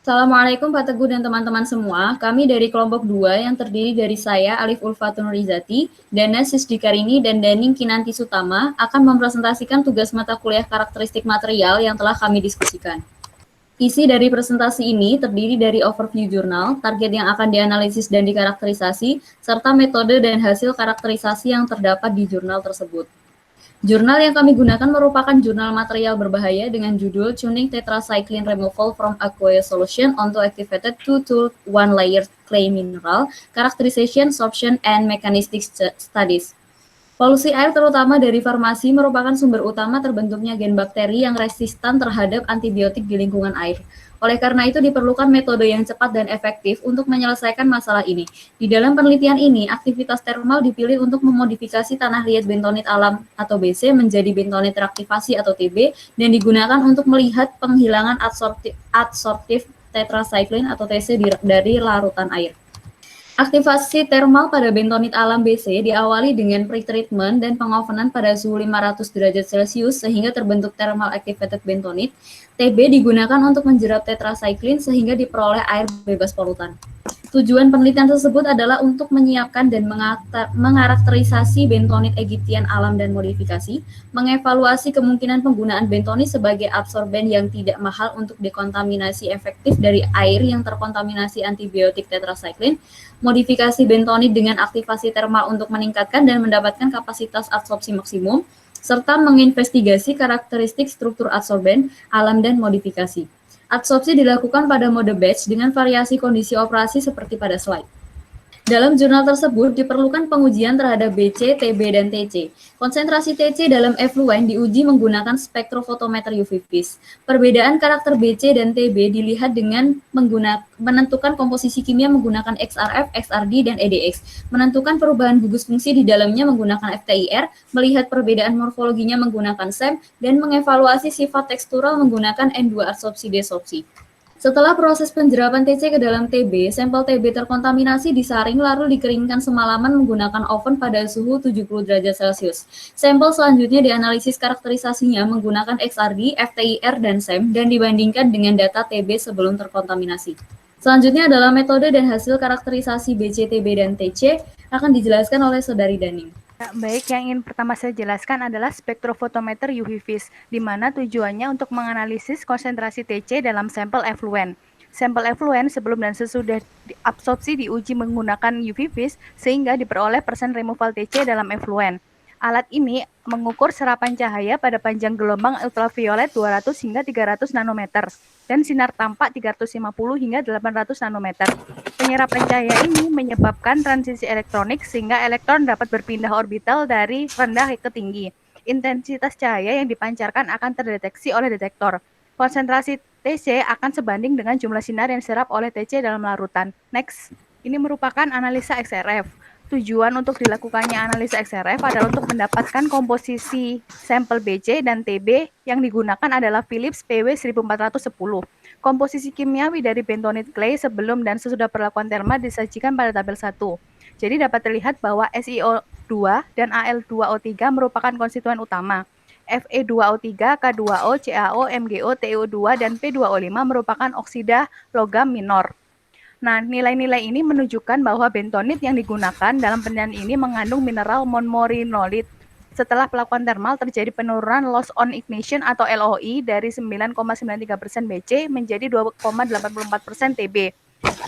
Assalamualaikum Pak Teguh dan teman-teman semua. Kami dari kelompok 2 yang terdiri dari saya, Alif Ulfatun Rizati, Dana Sisdikarini, dan Daning Kinanti Sutama akan mempresentasikan tugas mata kuliah karakteristik material yang telah kami diskusikan. Isi dari presentasi ini terdiri dari overview jurnal, target yang akan dianalisis dan dikarakterisasi, serta metode dan hasil karakterisasi yang terdapat di jurnal tersebut. Jurnal yang kami gunakan merupakan jurnal material berbahaya dengan judul Tuning Tetracycline Removal from Aqueous Solution onto Activated 2-to-1 Layer Clay Mineral, Characterization, Sorption, and Mechanistic Studies. Polusi air terutama dari farmasi merupakan sumber utama terbentuknya gen bakteri yang resistan terhadap antibiotik di lingkungan air. Oleh karena itu diperlukan metode yang cepat dan efektif untuk menyelesaikan masalah ini. Di dalam penelitian ini, aktivitas termal dipilih untuk memodifikasi tanah liat bentonit alam atau BC menjadi bentonit reaktivasi atau TB dan digunakan untuk melihat penghilangan adsorptif tetracycline atau TC dari larutan air. Aktivasi termal pada bentonit alam BC diawali dengan pretreatment dan pengovenan pada suhu 500 derajat Celcius sehingga terbentuk thermal activated bentonit. TB digunakan untuk menjerap tetracycline sehingga diperoleh air bebas polutan. Tujuan penelitian tersebut adalah untuk menyiapkan dan mengarakterisasi bentonit Egyptian alam dan modifikasi, mengevaluasi kemungkinan penggunaan bentonit sebagai absorben yang tidak mahal untuk dekontaminasi efektif dari air yang terkontaminasi antibiotik tetracycline, modifikasi bentonit dengan aktivasi termal untuk meningkatkan dan mendapatkan kapasitas absorpsi maksimum, serta menginvestigasi karakteristik struktur adsorben, alam, dan modifikasi. Adsorpsi dilakukan pada mode batch dengan variasi kondisi operasi seperti pada slide. Dalam jurnal tersebut diperlukan pengujian terhadap BC, TB, dan TC. Konsentrasi TC dalam effluent diuji menggunakan spektrofotometer UV vis. Perbedaan karakter BC dan TB dilihat dengan menentukan komposisi kimia menggunakan XRF, XRD, dan EDX. Menentukan perubahan gugus fungsi di dalamnya menggunakan FTIR, melihat perbedaan morfologinya menggunakan SEM, dan mengevaluasi sifat tekstural menggunakan N2 adsorpsi-desorpsi. Setelah proses penjerapan TC ke dalam TB, sampel TB terkontaminasi disaring lalu dikeringkan semalaman menggunakan oven pada suhu 70 derajat Celcius. Sampel selanjutnya dianalisis karakterisasinya menggunakan XRD, FTIR, dan SEM dan dibandingkan dengan data TB sebelum terkontaminasi. Selanjutnya adalah metode dan hasil karakterisasi BC, TB, dan TC akan dijelaskan oleh Saudari Daning. Baik, yang ingin pertama saya jelaskan adalah spektrofotometer UV vis, di mana tujuannya untuk menganalisis konsentrasi TC dalam sampel effluent. Sampel effluent sebelum dan sesudah absorpsi diuji menggunakan UV vis sehingga diperoleh persen removal TC dalam effluent. Alat ini mengukur serapan cahaya pada panjang gelombang ultraviolet 200 hingga 300 nanometer dan sinar tampak 350 hingga 800 nanometer. Penyerapan cahaya ini menyebabkan transisi elektronik sehingga elektron dapat berpindah orbital dari rendah ke tinggi. Intensitas cahaya yang dipancarkan akan terdeteksi oleh detektor. Konsentrasi TC akan sebanding dengan jumlah sinar yang diserap oleh TC dalam larutan. Next, ini merupakan analisa XRF. Tujuan untuk dilakukannya analisa XRF adalah untuk mendapatkan komposisi sampel BC dan TB yang digunakan adalah Philips PW 1410. Komposisi kimiawi dari bentonit clay sebelum dan sesudah perlakuan terma disajikan pada tabel 1. Jadi dapat terlihat bahwa SiO2 dan Al2O3 merupakan konstituen utama. Fe2O3, K2O, CaO, MgO, TiO2, dan P2O5 merupakan oksida logam minor. Nah, nilai-nilai ini menunjukkan bahwa bentonit yang digunakan dalam penelitian ini mengandung mineral monorinolit. Setelah pelakuan termal terjadi penurunan loss on ignition atau LOI dari 9,93% BC menjadi 2,84% TB.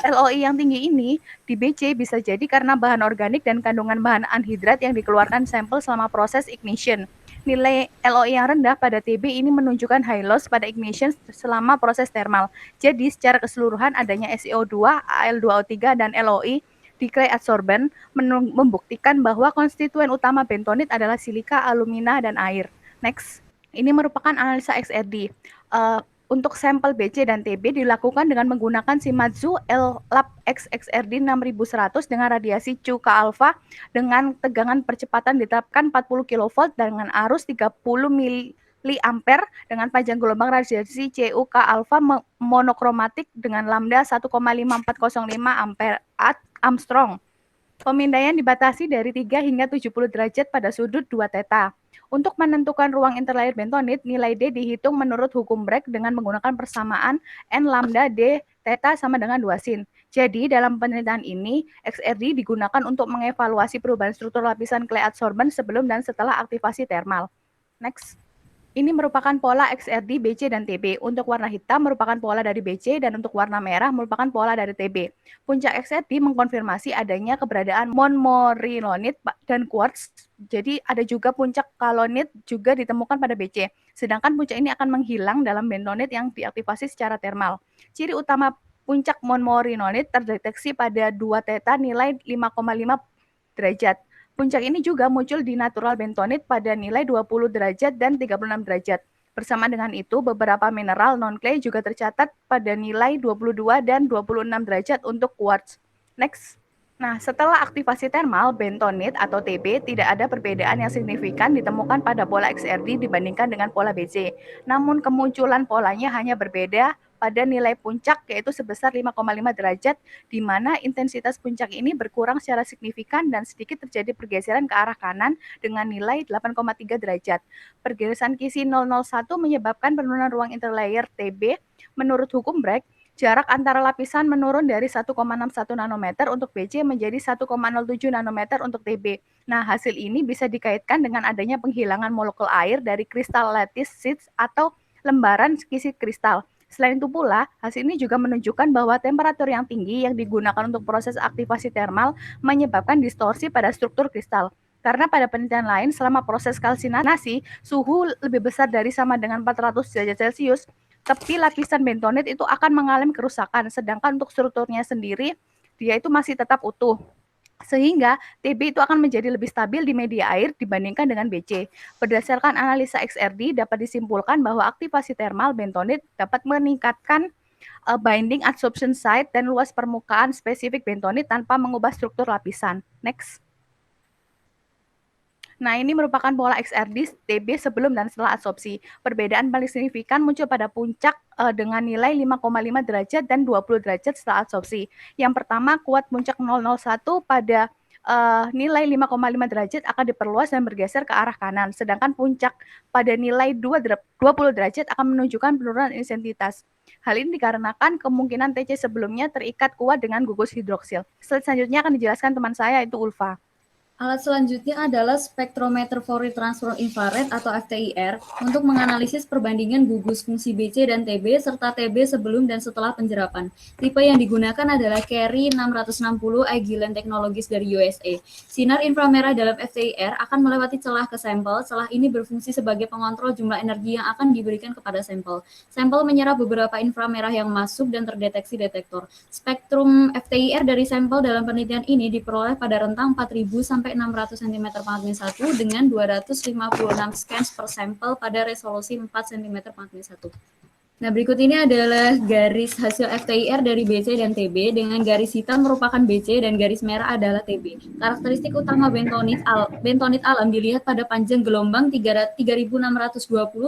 LOI yang tinggi ini di BC bisa jadi karena bahan organik dan kandungan bahan anhidrat yang dikeluarkan sampel selama proses ignition. Nilai LOI yang rendah pada TB ini menunjukkan high loss pada ignition selama proses thermal. Jadi secara keseluruhan adanya SiO2, Al2O3, dan LOI di clay adsorbent membuktikan bahwa konstituen utama bentonit adalah silika, alumina, dan air. Next, ini merupakan analisa XRD. Untuk sampel BC dan TB dilakukan dengan menggunakan Shimadzu L-Lab XXRD 6100 dengan radiasi CuK alfa dengan tegangan percepatan ditetapkan 40 kV dengan arus 30 miliampere dengan panjang gelombang radiasi CuK alfa monokromatik dengan lambda 1,5405 Armstrong. Pemindaian dibatasi dari 3 hingga 70 derajat pada sudut 2 theta. Untuk menentukan ruang interlayer bentonit, nilai D dihitung menurut hukum Bragg dengan menggunakan persamaan N lambda D theta sama dengan 2 sin. Jadi, dalam penelitian ini, XRD digunakan untuk mengevaluasi perubahan struktur lapisan clay adsorbent sebelum dan setelah aktivasi termal. Next. Ini merupakan pola XRD, BC, dan TB. Untuk warna hitam merupakan pola dari BC dan untuk warna merah merupakan pola dari TB. Puncak XRD mengkonfirmasi adanya keberadaan montmorillonite dan quartz. Jadi ada juga puncak kalonit juga ditemukan pada BC. Sedangkan puncak ini akan menghilang dalam bentonit yang diaktifasi secara termal. Ciri utama puncak montmorillonite terdeteksi pada 2 theta nilai 5,5 derajat. Puncak ini juga muncul di natural bentonit pada nilai 20 derajat dan 36 derajat. Bersama dengan itu, beberapa mineral non-clay juga tercatat pada nilai 22 dan 26 derajat untuk quartz. Next. Nah, setelah aktivasi termal, bentonit atau TB tidak ada perbedaan yang signifikan ditemukan pada pola XRD dibandingkan dengan pola BC. Namun kemunculan polanya hanya berbeda pada nilai puncak yaitu sebesar 5,5 derajat di mana intensitas puncak ini berkurang secara signifikan dan sedikit terjadi pergeseran ke arah kanan dengan nilai 8,3 derajat. Pergeseran Kisi 001 menyebabkan penurunan ruang interlayer TB menurut hukum Bragg. Jarak antara lapisan menurun dari 1,61 nanometer untuk BC menjadi 1,07 nanometer untuk TB. Nah, hasil ini bisa dikaitkan dengan adanya penghilangan molekul air dari kristal lattice sheets atau lembaran kisi kristal. Selain itu pula, hasil ini juga menunjukkan bahwa temperatur yang tinggi yang digunakan untuk proses aktivasi termal menyebabkan distorsi pada struktur kristal. Karena pada penelitian lain, selama proses kalsinasi, suhu lebih besar dari sama dengan 400 derajat Celcius, tepi lapisan bentonit itu akan mengalami kerusakan, sedangkan untuk strukturnya sendiri dia itu masih tetap utuh. Sehingga TB itu akan menjadi lebih stabil di media air dibandingkan dengan BC. Berdasarkan analisa XRD dapat disimpulkan bahwa aktivasi termal bentonit dapat meningkatkan binding adsorption site dan luas permukaan spesifik bentonit tanpa mengubah struktur lapisan. Next. Nah, ini merupakan pola XRD TB sebelum dan setelah adsorpsi. Perbedaan paling signifikan muncul pada puncak dengan nilai 5,5 derajat dan 20 derajat setelah adsorpsi. Yang pertama, kuat puncak 001 pada nilai 5,5 derajat akan diperluas dan bergeser ke arah kanan. Sedangkan puncak pada nilai 20 derajat akan menunjukkan penurunan intensitas. Hal ini dikarenakan kemungkinan TC sebelumnya terikat kuat dengan gugus hidroksil. Slide selanjutnya akan dijelaskan teman saya, yaitu Ulfa. Alat selanjutnya adalah spektrometer Fourier transform infrared atau FTIR untuk menganalisis perbandingan gugus fungsi BC dan TB serta TB sebelum dan setelah penjerapan. Tipe yang digunakan adalah Carry 660 Agilent Technologies dari USA. Sinar inframerah dalam FTIR akan melewati celah ke sampel. Celah ini berfungsi sebagai pengontrol jumlah energi yang akan diberikan kepada sampel. Sampel menyerap beberapa inframerah yang masuk dan terdeteksi detektor. Spektrum FTIR dari sampel dalam penelitian ini diperoleh pada rentang 4.000 sampai 600 cm per 1 dengan 256 scans per sampel pada resolusi 4 cm per 1. Nah, berikut ini adalah garis hasil FTIR dari BC dan TB, dengan garis hitam merupakan BC dan garis merah adalah TB. Karakteristik utama bentonit alam dilihat pada panjang gelombang 3620,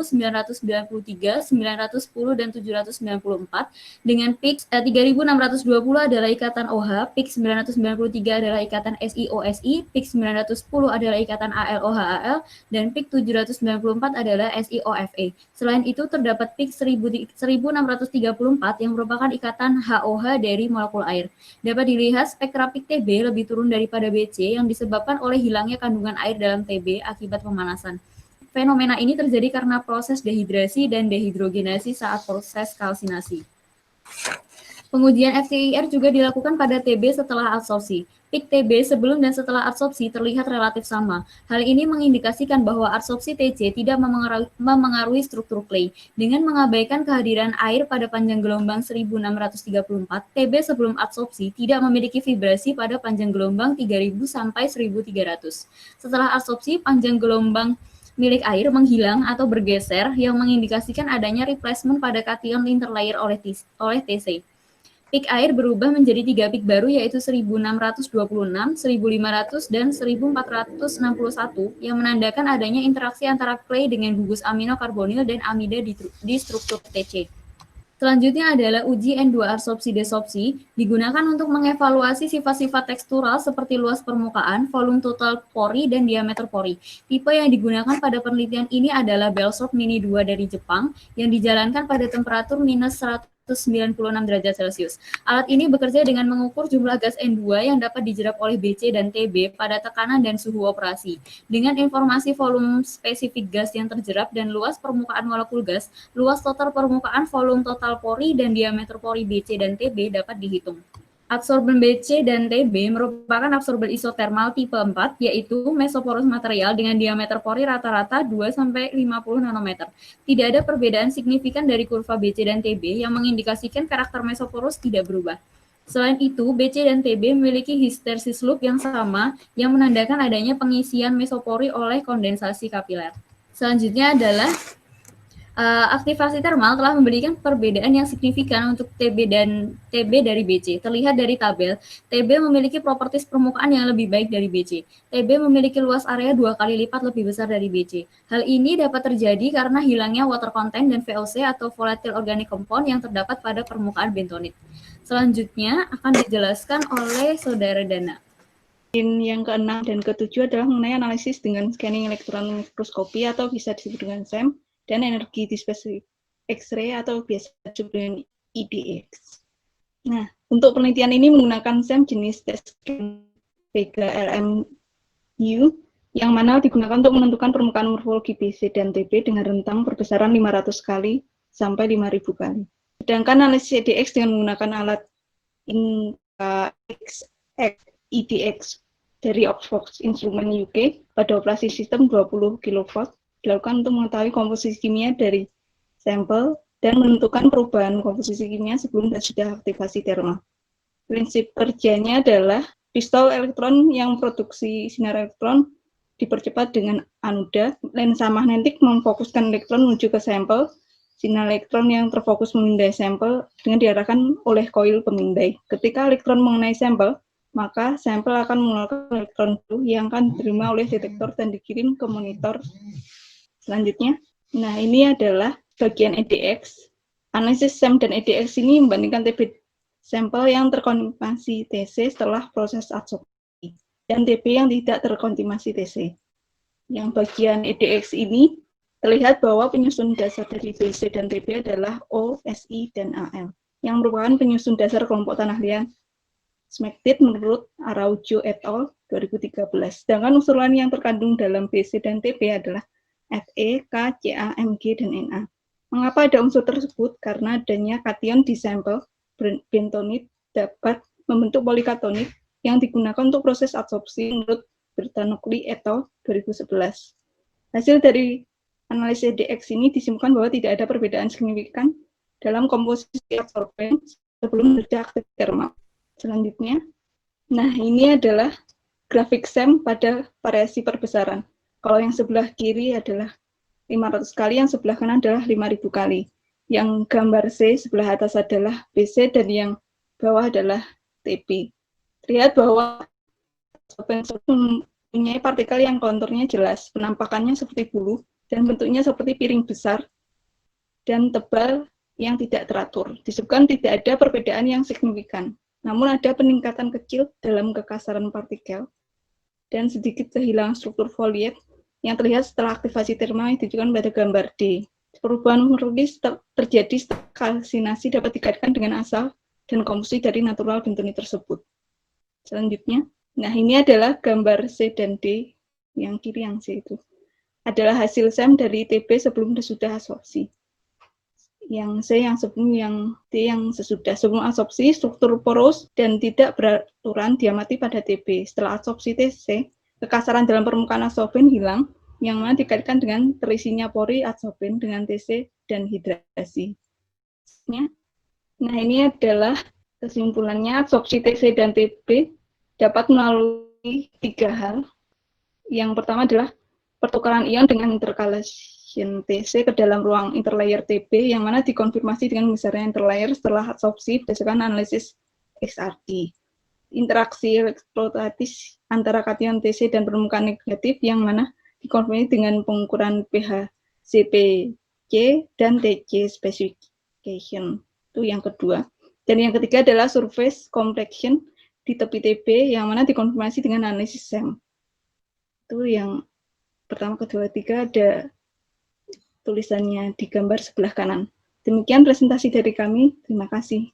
993, 910, dan 794, dengan peak 3620 adalah ikatan OH, peak 993 adalah ikatan SiOSi, peak 910 adalah ikatan AlOH-Al, dan peak 794 adalah SiOFe. Selain itu, terdapat peak 1634 yang merupakan ikatan HOH dari molekul air. Dapat dilihat spektra peak TB lebih turun daripada BC yang disebabkan oleh hilangnya kandungan air dalam TB akibat pemanasan. Fenomena ini terjadi karena proses dehidrasi dan dehidrogenasi saat proses kalsinasi. Pengujian FTIR juga dilakukan pada TB setelah adsorpsi. Peak TB sebelum dan setelah adsorpsi terlihat relatif sama. Hal ini mengindikasikan bahwa adsorpsi TC tidak memengaruhi struktur clay. Dengan mengabaikan kehadiran air pada panjang gelombang 1634, TB sebelum adsorpsi tidak memiliki vibrasi pada panjang gelombang 3000 sampai 1300. Setelah adsorpsi, panjang gelombang milik air menghilang atau bergeser yang mengindikasikan adanya replacement pada kation interlayer oleh TC. Peak air berubah menjadi 3 peak baru, yaitu 1626, 1500, dan 1461 yang menandakan adanya interaksi antara clay dengan gugus amino karbonil dan amida di struktur TC. Selanjutnya adalah uji N2 absorpsi-desorpsi, digunakan untuk mengevaluasi sifat-sifat tekstural seperti luas permukaan, volume total pori, dan diameter pori. Tipe yang digunakan pada penelitian ini adalah Belsop Mini 2 dari Jepang, yang dijalankan pada temperatur minus 196 derajat Celcius. Alat ini bekerja dengan mengukur jumlah gas N2 yang dapat dijerap oleh BC dan TB pada tekanan dan suhu operasi. Dengan informasi volume spesifik gas yang terjerap dan luas permukaan molekul gas, luas total permukaan, volume total pori, dan diameter pori BC dan TB dapat dihitung. Absorben BC dan TB merupakan absorben isotermal tipe 4, yaitu mesoporous material dengan diameter pori rata-rata 2-50 nanometer. Tidak ada perbedaan signifikan dari kurva BC dan TB yang mengindikasikan karakter mesoporous tidak berubah. Selain itu, BC dan TB memiliki hysteresis loop yang sama yang menandakan adanya pengisian mesopori oleh kondensasi kapiler. Selanjutnya adalah aktivasi termal telah memberikan perbedaan yang signifikan untuk TB dan TB dari BC. Terlihat dari tabel, TB memiliki properties permukaan yang lebih baik dari BC. TB memiliki luas area 2 kali lipat lebih besar dari BC. Hal ini dapat terjadi karena hilangnya water content dan VOC atau volatile organic compound yang terdapat pada permukaan bentonit. Selanjutnya akan dijelaskan oleh Saudara Dana. Yang ke-6 dan ke-7 adalah mengenai analisis dengan scanning elektron mikroskopi atau bisa disebut dengan SEM, dan energi dispersi X-ray atau biasa disebut dengan IDX. Nah, untuk penelitian ini menggunakan SEM jenis tes Vega LMU yang mana digunakan untuk menentukan permukaan morfologi BC dan TB dengan rentang perbesaran 500 kali sampai 5.000 kali. Sedangkan analisis IDX dengan menggunakan alat IDX dari Oxford Instruments UK pada operasi sistem 20 kV dilakukan untuk mengetahui komposisi kimia dari sampel dan menentukan perubahan komposisi kimia sebelum dan sudah aktivasi termal. Prinsip kerjanya adalah pistol elektron yang produksi sinar elektron dipercepat dengan anoda, lensa magnetik memfokuskan elektron menuju ke sampel, sinar elektron yang terfokus memindai sampel dengan diarahkan oleh koil pemindai. Ketika elektron mengenai sampel, maka sampel akan mengeluarkan elektron baru yang akan diterima oleh detektor dan dikirim ke monitor selanjutnya. Nah, ini adalah bagian EDX. Analisis SEM dan EDX ini membandingkan TB sampel yang terkonfirmasi TC setelah proses adsorpsi dan TB yang tidak terkonfirmasi TC. Yang bagian EDX ini terlihat bahwa penyusun dasar dari BC dan TB adalah O, SI, dan AL, yang merupakan penyusun dasar kelompok tanah liat SMACTID menurut Araujo et al. 2013. Sedangkan unsur lain yang terkandung dalam BC dan TB adalah Fe, K, Ca, Mg, dan Na. Mengapa ada unsur tersebut? Karena adanya kation di sampel bentonit dapat membentuk polikatonik yang digunakan untuk proses adsorpsi menurut Bertagnolli et al. 2011. Hasil dari analisis EDX ini disimpulkan bahwa tidak ada perbedaan signifikan dalam komposisi adsorben sebelum terjadi aktif termal. Selanjutnya, nah ini adalah grafik SEM pada variasi perbesaran. Kalau yang sebelah kiri adalah 500 kali, yang sebelah kanan adalah 5.000 kali. Yang gambar C sebelah atas adalah BC dan yang bawah adalah TB. Terlihat bahwa mempunyai partikel yang konturnya jelas, penampakannya seperti bulu, dan bentuknya seperti piring besar, dan tebal yang tidak teratur. Disebutkan tidak ada perbedaan yang signifikan, namun ada peningkatan kecil dalam kekasaran partikel, dan sedikit kehilangan struktur foliat yang terlihat setelah aktivasi termal yang ditunjukkan pada gambar D. Perubahan morfologis terjadi setelah kalsinasi dapat dikaitkan dengan asal dan komposisi dari natural bentonit tersebut. Selanjutnya, nah ini adalah gambar C dan D, yang kiri yang C itu. Adalah hasil SEM dari TB sebelum dan sudah absorpsi. Yang C yang sebelum, yang D yang sesudah. Sebelum absorpsi, struktur poros dan tidak beraturan diamati pada TB. Setelah absorpsi TC, kekasaran dalam permukaan adsorben hilang, yang mana dikaitkan dengan terisinya pori adsorben dengan TC dan hidrasi. Nah, ini adalah kesimpulannya, absorpsi TC dan TB dapat melalui 3 hal. Yang pertama adalah pertukaran ion dengan intercalation TC ke dalam ruang interlayer TB, yang mana dikonfirmasi dengan besarnya interlayer setelah absorpsi berdasarkan analisis XRD. Interaksi elektrostatis antara kation TC dan permukaan negatif, yang mana dikonfirmasi dengan pengukuran pH CpC dan TC specification. Itu yang kedua. Dan yang ketiga adalah surface complexion di tepi TB yang mana dikonfirmasi dengan analisis SEM. Itu yang pertama, kedua, tiga ada tulisannya di gambar sebelah kanan. Demikian presentasi dari kami. Terima kasih.